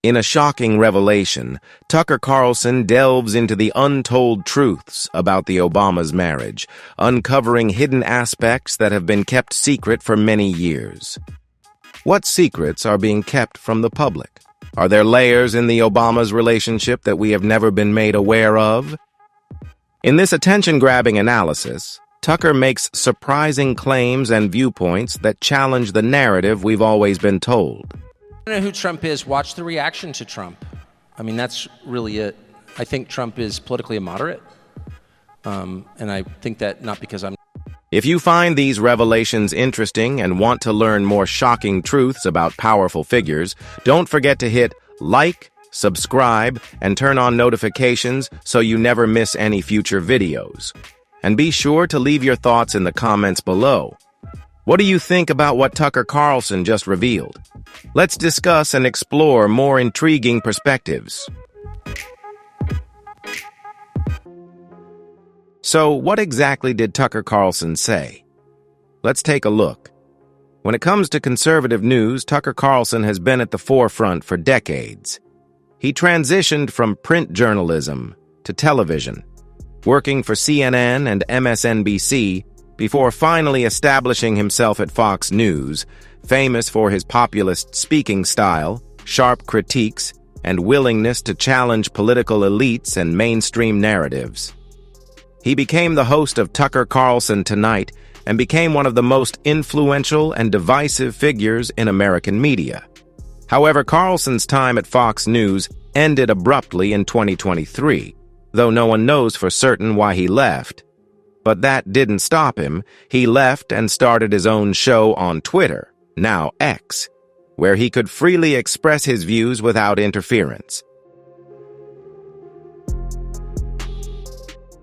In a shocking revelation, Tucker Carlson delves into the untold truths about the Obama's marriage, uncovering hidden aspects that have been kept secret for many years. What secrets are being kept from the public? Are there layers in the Obama's relationship that we have never been made aware of? In this attention-grabbing analysis, Tucker makes surprising claims and viewpoints that challenge the narrative we've always been told. I don't know who Trump is. Watch the reaction to Trump. I mean, that's really it. I think Trump is politically immoderate. And I think that not because I'm... If you find these revelations interesting and want to learn more shocking truths about powerful figures, don't forget to hit like, subscribe, and turn on notifications so you never miss any future videos. And be sure to leave your thoughts in the comments below. What do you think about what Tucker Carlson just revealed? Let's discuss and explore more intriguing perspectives. So, what exactly did Tucker Carlson say? Let's take a look. When it comes to conservative news, Tucker Carlson has been at the forefront for decades. He transitioned from print journalism to television, working for CNN and MSNBC before finally establishing himself at Fox News, famous for his populist speaking style, sharp critiques, and willingness to challenge political elites and mainstream narratives. He became the host of Tucker Carlson Tonight and became one of the most influential and divisive figures in American media. However, Carlson's time at Fox News ended abruptly in 2023, though no one knows for certain why he left. But that didn't stop him. He left and started his own show on Twitter, now X, where he could freely express his views without interference.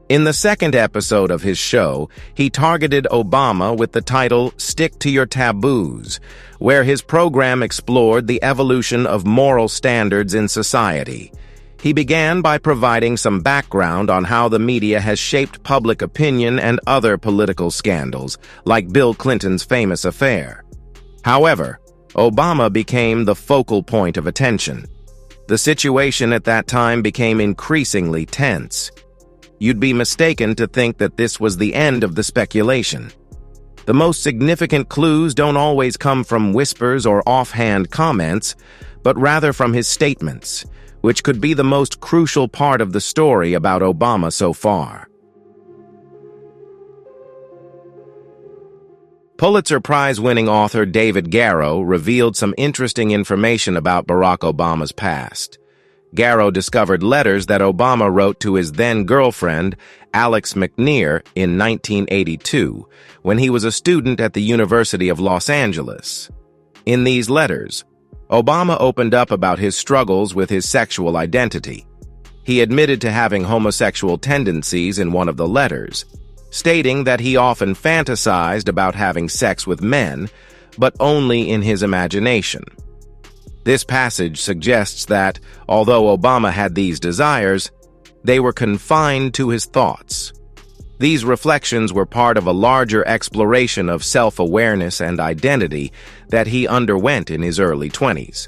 In the second episode of his show, he targeted Obama with the title "Stick to Your Taboos," where his program explored the evolution of moral standards in society. He began by providing some background on how the media has shaped public opinion and other political scandals, like Bill Clinton's famous affair. However, Obama became the focal point of attention. The situation at that time became increasingly tense. You'd be mistaken to think that this was the end of the speculation. The most significant clues don't always come from whispers or offhand comments, but rather from his statements, which could be the most crucial part of the story about Obama so far. Pulitzer Prize-winning author David Garrow revealed some interesting information about Barack Obama's past. Garrow discovered letters that Obama wrote to his then-girlfriend, Alex McNear, in 1982, when he was a student at the University of Los Angeles. In these letters, Obama opened up about his struggles with his sexual identity. He admitted to having homosexual tendencies in one of the letters, stating that he often fantasized about having sex with men, but only in his imagination. This passage suggests that, although Obama had these desires, they were confined to his thoughts. These reflections were part of a larger exploration of self-awareness and identity that he underwent in his early 20s.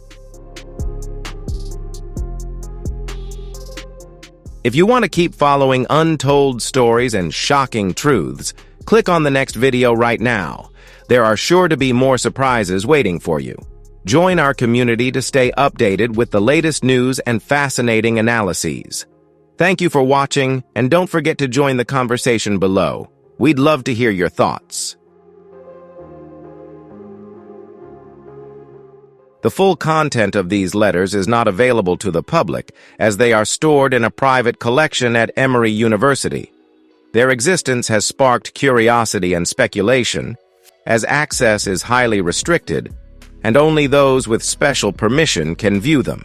If you want to keep following untold stories and shocking truths, click on the next video right now. There are sure to be more surprises waiting for you. Join our community to stay updated with the latest news and fascinating analyses. Thank you for watching, and don't forget to join the conversation below. We'd love to hear your thoughts. The full content of these letters is not available to the public, as they are stored in a private collection at Emory University. Their existence has sparked curiosity and speculation, as access is highly restricted, and only those with special permission can view them.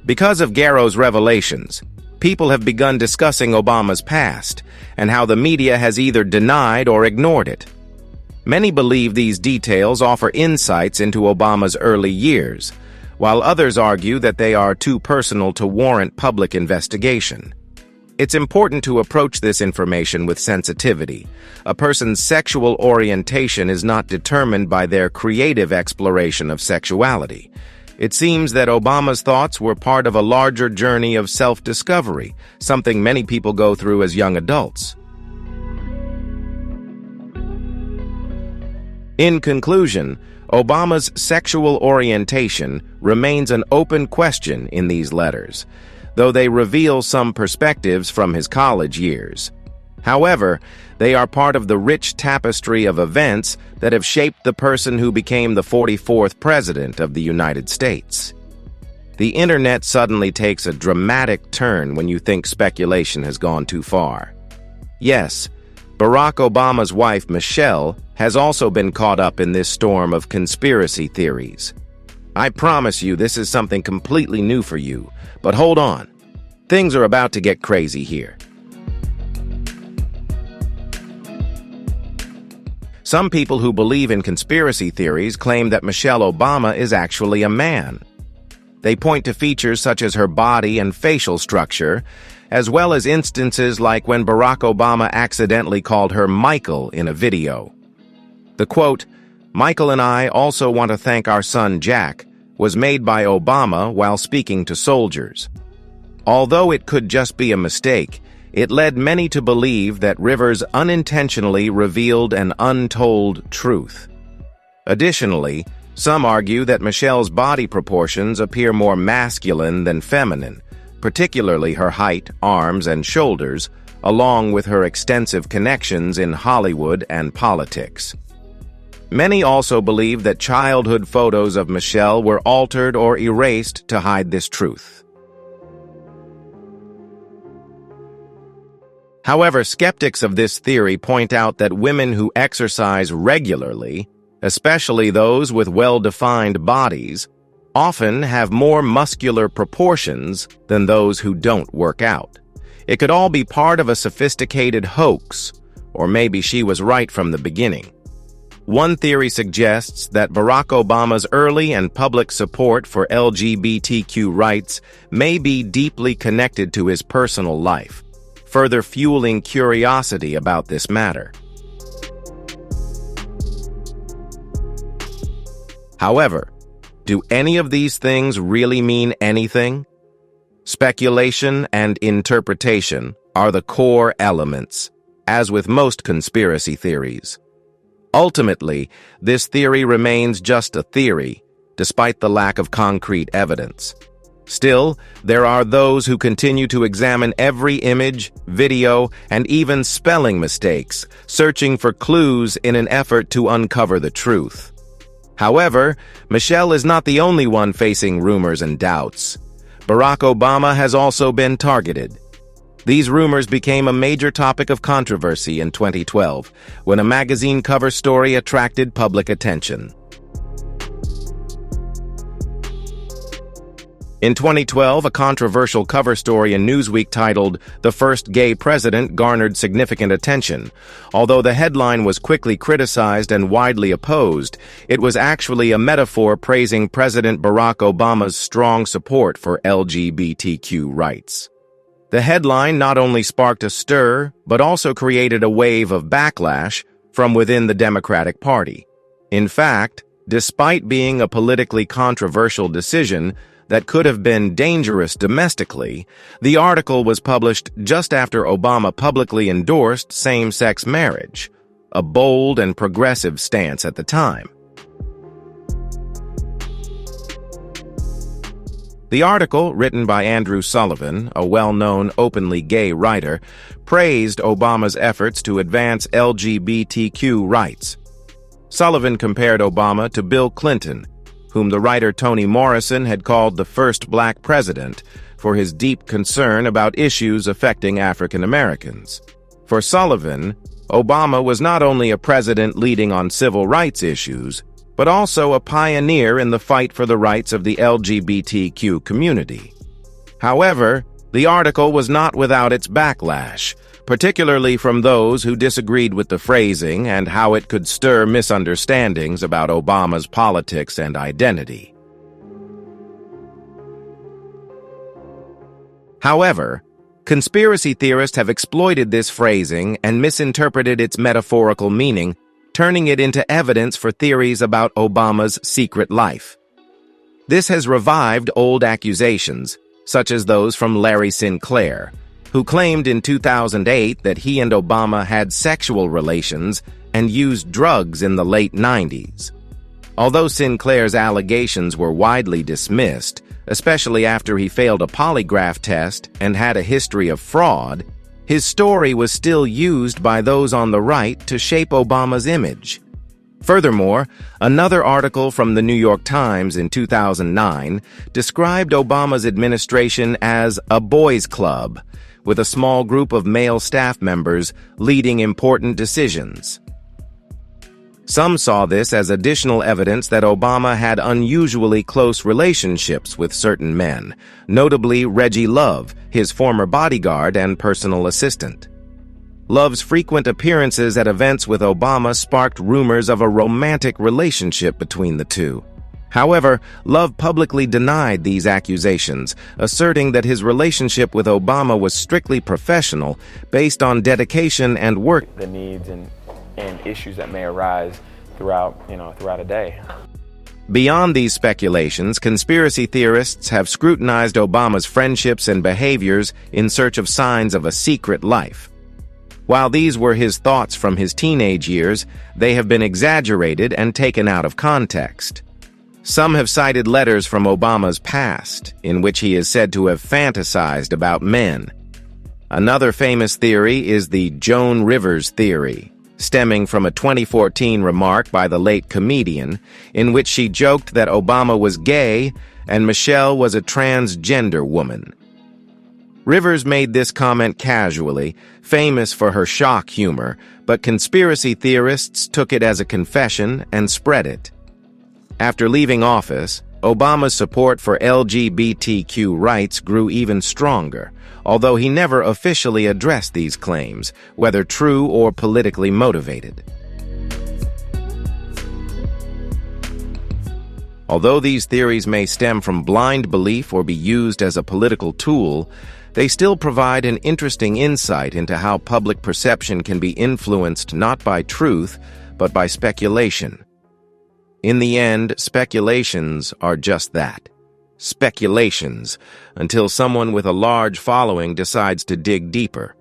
Because of Garrow's revelations, people have begun discussing Obama's past and how the media has either denied or ignored it. Many believe these details offer insights into Obama's early years, while others argue that they are too personal to warrant public investigation. It's important to approach this information with sensitivity. A person's sexual orientation is not determined by their creative exploration of sexuality. It seems that Obama's thoughts were part of a larger journey of self-discovery, something many people go through as young adults. In conclusion, Obama's sexual orientation remains an open question in these letters, though they reveal some perspectives from his college years. However, they are part of the rich tapestry of events that have shaped the person who became the 44th President of the United States. The internet suddenly takes a dramatic turn when you think speculation has gone too far. Yes, Barack Obama's wife, Michelle, has also been caught up in this storm of conspiracy theories. I promise you this is something completely new for you, but hold on. Things are about to get crazy here. Some people who believe in conspiracy theories claim that Michelle Obama is actually a man. They point to features such as her body and facial structure, as well as instances like when Barack Obama accidentally called her Michael in a video. The quote, "Michael and I also want to thank our son Jack," was made by Obama while speaking to soldiers. Although it could just be a mistake, it led many to believe that Rivers unintentionally revealed an untold truth. Additionally, some argue that Michelle's body proportions appear more masculine than feminine, particularly her height, arms, and shoulders, along with her extensive connections in Hollywood and politics. Many also believe that childhood photos of Michelle were altered or erased to hide this truth. However, skeptics of this theory point out that women who exercise regularly, especially those with well-defined bodies, often have more muscular proportions than those who don't work out. It could all be part of a sophisticated hoax, or maybe she was right from the beginning. One theory suggests that Barack Obama's early and public support for LGBTQ rights may be deeply connected to his personal life, further fueling curiosity about this matter. However, do any of these things really mean anything? Speculation and interpretation are the core elements, as with most conspiracy theories. Ultimately, this theory remains just a theory, despite the lack of concrete evidence. Still, there are those who continue to examine every image, video, and even spelling mistakes, searching for clues in an effort to uncover the truth. However, Michelle is not the only one facing rumors and doubts. Barack Obama has also been targeted. These rumors became a major topic of controversy in 2012, when a magazine cover story attracted public attention. In 2012, a controversial cover story in Newsweek titled "The First Gay President" garnered significant attention. Although the headline was quickly criticized and widely opposed, it was actually a metaphor praising President Barack Obama's strong support for LGBTQ rights. The headline not only sparked a stir, but also created a wave of backlash from within the Democratic Party. In fact, despite being a politically controversial decision that could have been dangerous domestically, the article was published just after Obama publicly endorsed same-sex marriage, a bold and progressive stance at the time. The article, written by Andrew Sullivan, a well-known openly gay writer, praised Obama's efforts to advance LGBTQ rights. Sullivan compared Obama to Bill Clinton, whom the writer Toni Morrison had called the first black president, for his deep concern about issues affecting African Americans. For Sullivan, Obama was not only a president leading on civil rights issues, but also a pioneer in the fight for the rights of the LGBTQ community. However, the article was not without its backlash, particularly from those who disagreed with the phrasing and how it could stir misunderstandings about Obama's politics and identity. However, conspiracy theorists have exploited this phrasing and misinterpreted its metaphorical meaning, turning it into evidence for theories about Obama's secret life. This has revived old accusations, such as those from Larry Sinclair, who claimed in 2008 that he and Obama had sexual relations and used drugs in the late 90s. Although Sinclair's allegations were widely dismissed, especially after he failed a polygraph test and had a history of fraud, his story was still used by those on the right to shape Obama's image. Furthermore, another article from the New York Times in 2009 described Obama's administration as a boys' club, with a small group of male staff members leading important decisions. Some saw this as additional evidence that Obama had unusually close relationships with certain men, notably Reggie Love, his former bodyguard and personal assistant. Love's frequent appearances at events with Obama sparked rumors of a romantic relationship between the two. However, Love publicly denied these accusations, asserting that his relationship with Obama was strictly professional, based on dedication and work. The needs and issues that may arise throughout a day. Beyond these speculations, conspiracy theorists have scrutinized Obama's friendships and behaviors in search of signs of a secret life. While these were his thoughts from his teenage years, they have been exaggerated and taken out of context. Some have cited letters from Obama's past, in which he is said to have fantasized about men. Another famous theory is the Joan Rivers theory, stemming from a 2014 remark by the late comedian, in which she joked that Obama was gay and Michelle was a transgender woman. Rivers made this comment casually, famous for her shock humor, but conspiracy theorists took it as a confession and spread it. After leaving office, Obama's support for LGBTQ rights grew even stronger, although he never officially addressed these claims, whether true or politically motivated. Although these theories may stem from blind belief or be used as a political tool, they still provide an interesting insight into how public perception can be influenced not by truth, but by speculation. In the end, speculations are just that. Speculations, until someone with a large following decides to dig deeper.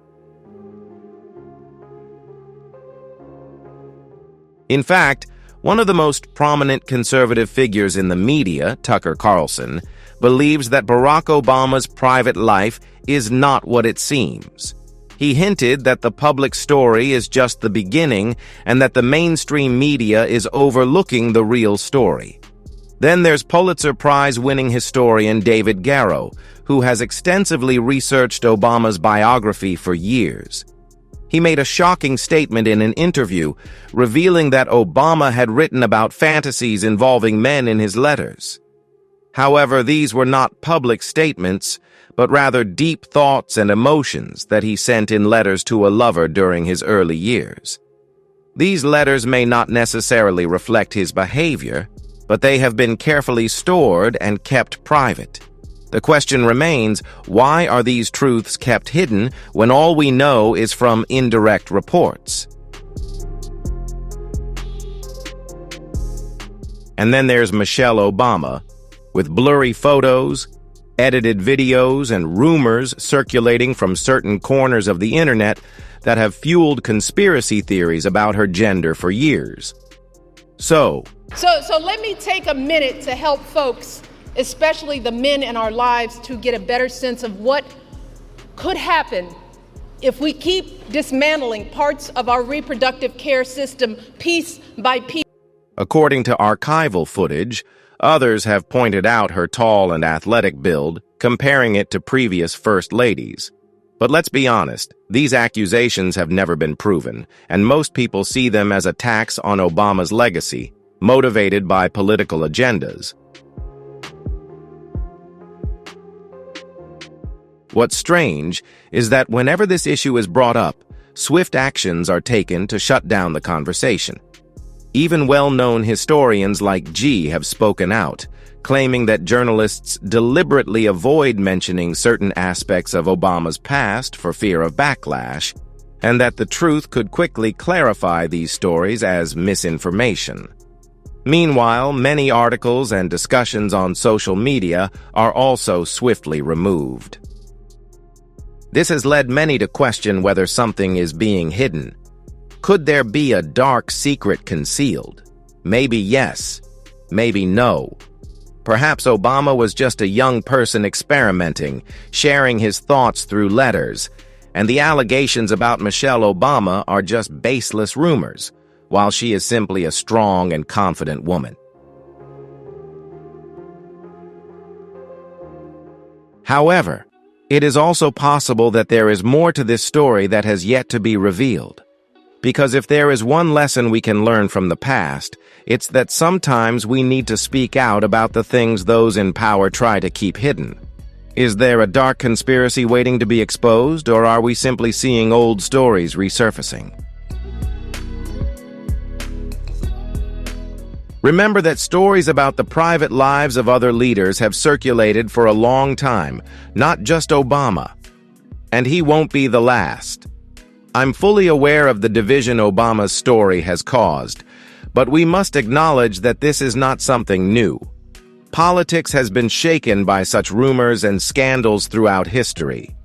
In fact, one of the most prominent conservative figures in the media, Tucker Carlson, believes that Barack Obama's private life is not what it seems. He hinted that the public story is just the beginning and that the mainstream media is overlooking the real story. Then there's Pulitzer Prize-winning historian David Garrow, who has extensively researched Obama's biography for years. He made a shocking statement in an interview, revealing that Obama had written about fantasies involving men in his letters. However, these were not public statements, but rather deep thoughts and emotions that he sent in letters to a lover during his early years. These letters may not necessarily reflect his behavior, but they have been carefully stored and kept private. The question remains, why are these truths kept hidden when all we know is from indirect reports? And then there's Michelle Obama, with blurry photos, edited videos, and rumors circulating from certain corners of the internet that have fueled conspiracy theories about her gender for years. So let me take a minute to help folks, especially the men in our lives, to get a better sense of what could happen if we keep dismantling parts of our reproductive care system piece by piece. According to archival footage, others have pointed out her tall and athletic build, comparing it to previous first ladies. But let's be honest, these accusations have never been proven, and most people see them as attacks on Obama's legacy, motivated by political agendas. What's strange is that whenever this issue is brought up, swift actions are taken to shut down the conversation. Even well-known historians like G have spoken out, claiming that journalists deliberately avoid mentioning certain aspects of Obama's past for fear of backlash, and that the truth could quickly clarify these stories as misinformation. Meanwhile, many articles and discussions on social media are also swiftly removed. This has led many to question whether something is being hidden. Could there be a dark secret concealed? Maybe yes, maybe no. Perhaps Obama was just a young person experimenting, sharing his thoughts through letters, and the allegations about Michelle Obama are just baseless rumors, while she is simply a strong and confident woman. However, it is also possible that there is more to this story that has yet to be revealed. Because if there is one lesson we can learn from the past, it's that sometimes we need to speak out about the things those in power try to keep hidden. Is there a dark conspiracy waiting to be exposed, or are we simply seeing old stories resurfacing? Remember that stories about the private lives of other leaders have circulated for a long time, not just Obama. And he won't be the last. I'm fully aware of the division Obama's story has caused, but we must acknowledge that this is not something new. Politics has been shaken by such rumors and scandals throughout history.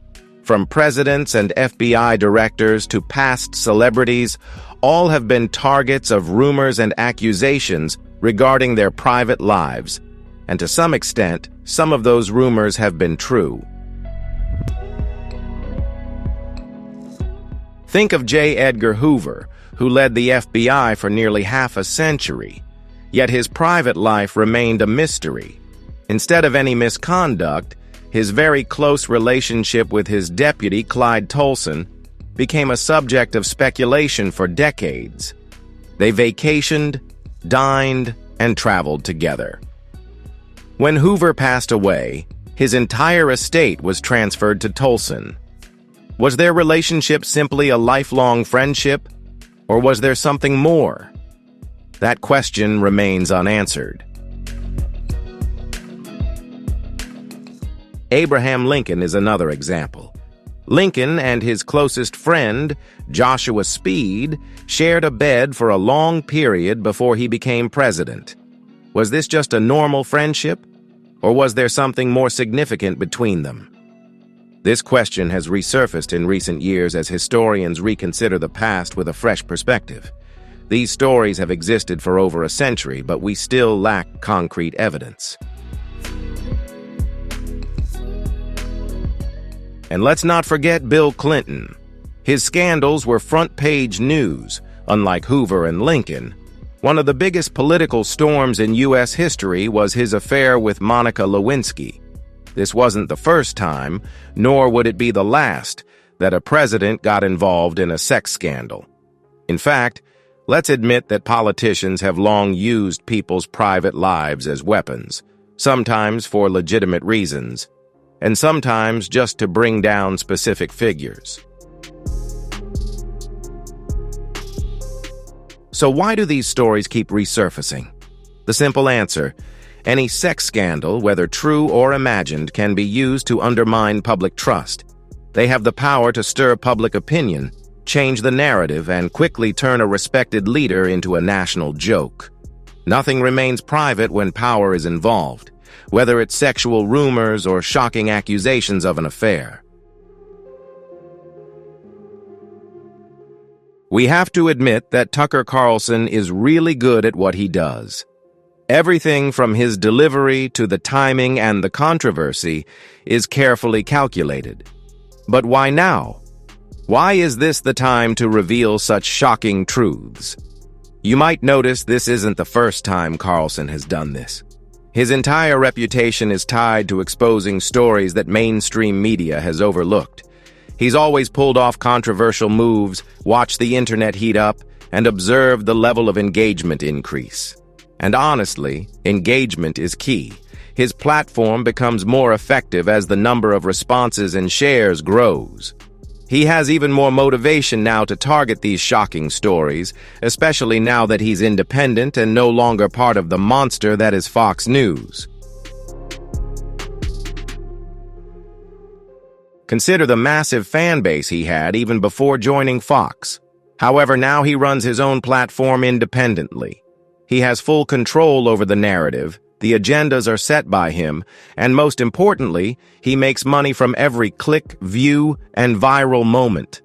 From presidents and FBI directors to past celebrities, all have been targets of rumors and accusations regarding their private lives, and to some extent, some of those rumors have been true. Think of J. Edgar Hoover, who led the FBI for nearly half a century, yet his private life remained a mystery. Instead of any misconduct, his very close relationship with his deputy, Clyde Tolson, became a subject of speculation for decades. They vacationed, dined, and traveled together. When Hoover passed away, his entire estate was transferred to Tolson. Was their relationship simply a lifelong friendship, or was there something more? That question remains unanswered. Abraham Lincoln is another example. Lincoln and his closest friend, Joshua Speed, shared a bed for a long period before he became president. Was this just a normal friendship, or was there something more significant between them? This question has resurfaced in recent years as historians reconsider the past with a fresh perspective. These stories have existed for over a century, but we still lack concrete evidence. And let's not forget Bill Clinton. His scandals were front-page news, unlike Hoover and Lincoln. One of the biggest political storms in U.S. history was his affair with Monica Lewinsky. This wasn't the first time, nor would it be the last, that a president got involved in a sex scandal. In fact, let's admit that politicians have long used people's private lives as weapons, sometimes for legitimate reasons, and sometimes just to bring down specific figures. So why do these stories keep resurfacing? The simple answer: any sex scandal, whether true or imagined, can be used to undermine public trust. They have the power to stir public opinion, change the narrative, and quickly turn a respected leader into a national joke. Nothing remains private when power is involved, whether it's sexual rumors or shocking accusations of an affair. We have to admit that Tucker Carlson is really good at what he does. Everything from his delivery to the timing and the controversy is carefully calculated. But why now? Why is this the time to reveal such shocking truths? You might notice this isn't the first time Carlson has done this. His entire reputation is tied to exposing stories that mainstream media has overlooked. He's always pulled off controversial moves, watched the internet heat up, and observed the level of engagement increase. And honestly, engagement is key. His platform becomes more effective as the number of responses and shares grows. He has even more motivation now to target these shocking stories, especially now that he's independent and no longer part of the monster that is Fox News. Consider the massive fan base he had even before joining Fox. However, now he runs his own platform independently. He has full control over the narrative, the agendas are set by him, and most importantly, he makes money from every click, view, and viral moment.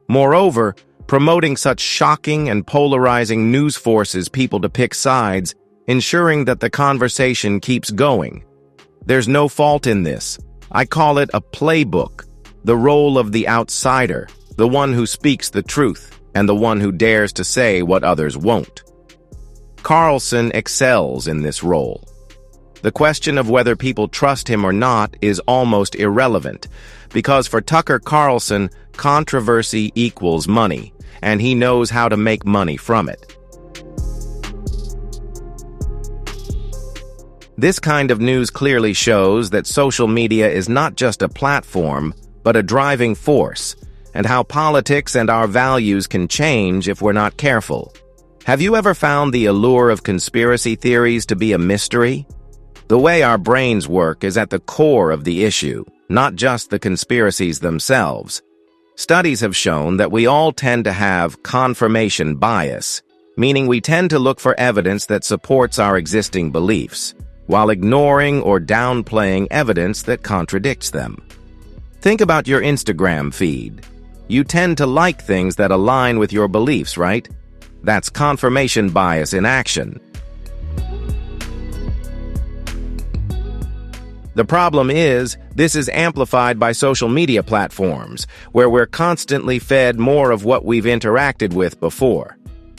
Moreover, promoting such shocking and polarizing news forces people to pick sides, ensuring that the conversation keeps going. There's no fault in this. I call it a playbook, the role of the outsider, the one who speaks the truth, and the one who dares to say what others won't. Carlson excels in this role. The question of whether people trust him or not is almost irrelevant, because for Tucker Carlson, controversy equals money, and he knows how to make money from it. This kind of news clearly shows that social media is not just a platform, but a driving force, and how politics and our values can change if we're not careful. Have you ever found the allure of conspiracy theories to be a mystery? The way our brains work is at the core of the issue, not just the conspiracies themselves. Studies have shown that we all tend to have confirmation bias, meaning we tend to look for evidence that supports our existing beliefs, while ignoring or downplaying evidence that contradicts them. Think about your Instagram feed. You tend to like things that align with your beliefs, right? That's confirmation bias in action. The problem is, this is amplified by social media platforms, where we're constantly fed more of what we've interacted with before.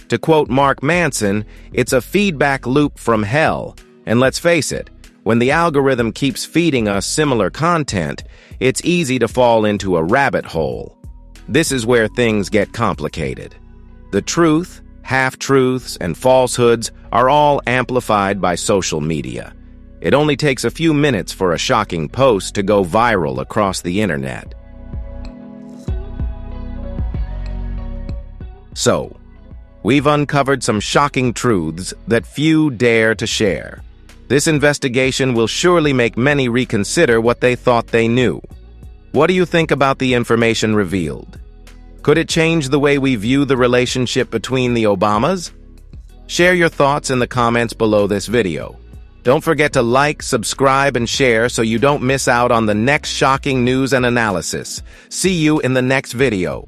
To quote Mark Manson, it's a feedback loop from hell, and let's face it, when the algorithm keeps feeding us similar content, it's easy to fall into a rabbit hole. This is where things get complicated. The truth, half-truths, and falsehoods are all amplified by social media. It only takes a few minutes for a shocking post to go viral across the internet. So, we've uncovered some shocking truths that few dare to share. This investigation will surely make many reconsider what they thought they knew. What do you think about the information revealed? Could it change the way we view the relationship between the Obamas? Share your thoughts in the comments below this video. Don't forget to like, subscribe, and share so you don't miss out on the next shocking news and analysis. See you in the next video.